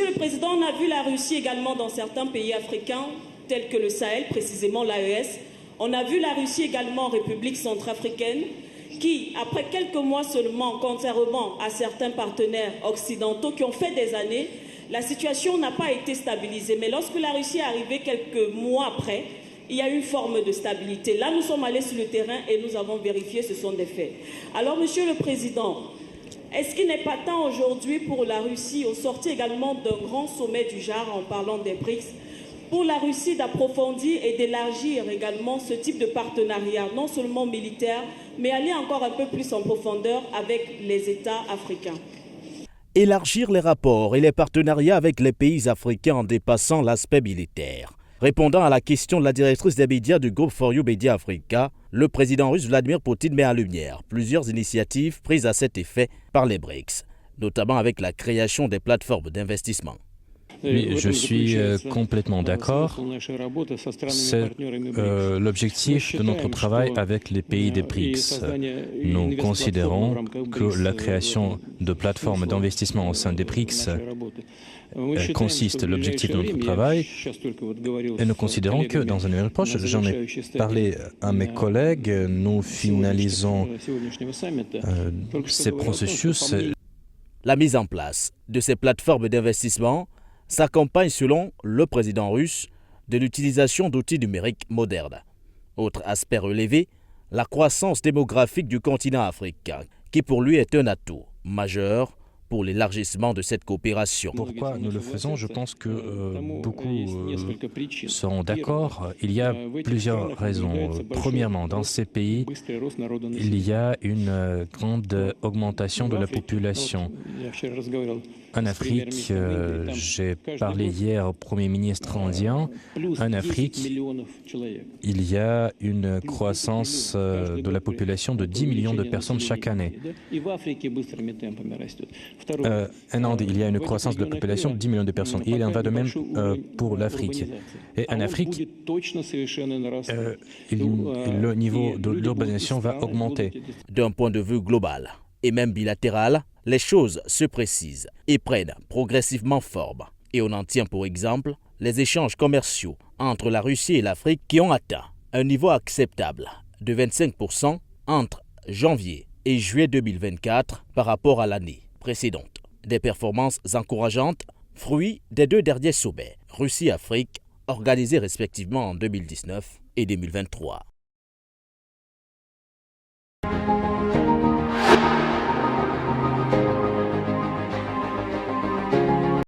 le Président, on a vu la Russie également dans certains pays africains, tels que le Sahel, précisément l'AES. On a vu la Russie également en République centrafricaine, qui, après quelques mois seulement, contrairement à certains partenaires occidentaux qui ont fait des années, la situation n'a pas été stabilisée. Mais lorsque la Russie est arrivée quelques mois après, il y a eu une forme de stabilité. Là, nous sommes allés sur le terrain et nous avons vérifié, ce sont des faits. Alors, Monsieur le Président, est-ce qu'il n'est pas temps aujourd'hui pour la Russie, au sortir également d'un grand sommet du genre en parlant des BRICS, pour la Russie d'approfondir et d'élargir également ce type de partenariat, non seulement militaire, mais aller encore un peu plus en profondeur avec les États africains? Élargir les rapports et les partenariats avec les pays africains en dépassant l'aspect militaire. Répondant à la question de la directrice des médias du groupe For You Media Africa, le président russe Vladimir Poutine met en lumière plusieurs initiatives prises à cet effet par les BRICS, notamment avec la création des plateformes d'investissement. Oui, je suis complètement d'accord. C'est l'objectif de notre travail avec les pays des BRICS. Nous considérons que la création de plateformes d'investissement au sein des BRICS consiste l'objectif de notre travail et nous considérons que dans un avenir proche, j'en ai parlé à mes collègues, nous finalisons ces processus. La mise en place de ces plateformes d'investissement s'accompagne, selon le président russe, de l'utilisation d'outils numériques modernes. Autre aspect relevé, la croissance démographique du continent africain, qui pour lui est un atout majeur pour l'élargissement de cette coopération. Pourquoi nous le faisons? Je pense que beaucoup seront d'accord. Il y a plusieurs raisons. Premièrement, dans ces pays, il y a une grande augmentation de la population. En Afrique, j'ai parlé hier au Premier ministre indien. En Afrique, il y a une croissance de la population de 10 millions de personnes chaque année. En Inde, il y a une croissance de la population de 10 millions de personnes. Et il en va de même pour l'Afrique. Et en Afrique, le niveau de l'urbanisation va augmenter. D'un point de vue global et même bilatéral, les choses se précisent et prennent progressivement forme. Et on en tient pour exemple les échanges commerciaux entre la Russie et l'Afrique qui ont atteint un niveau acceptable de 25% entre janvier et juillet 2024 par rapport à l'année précédente. Des performances encourageantes, fruits des 2 derniers sommets Russie-Afrique organisés respectivement en 2019 et 2023.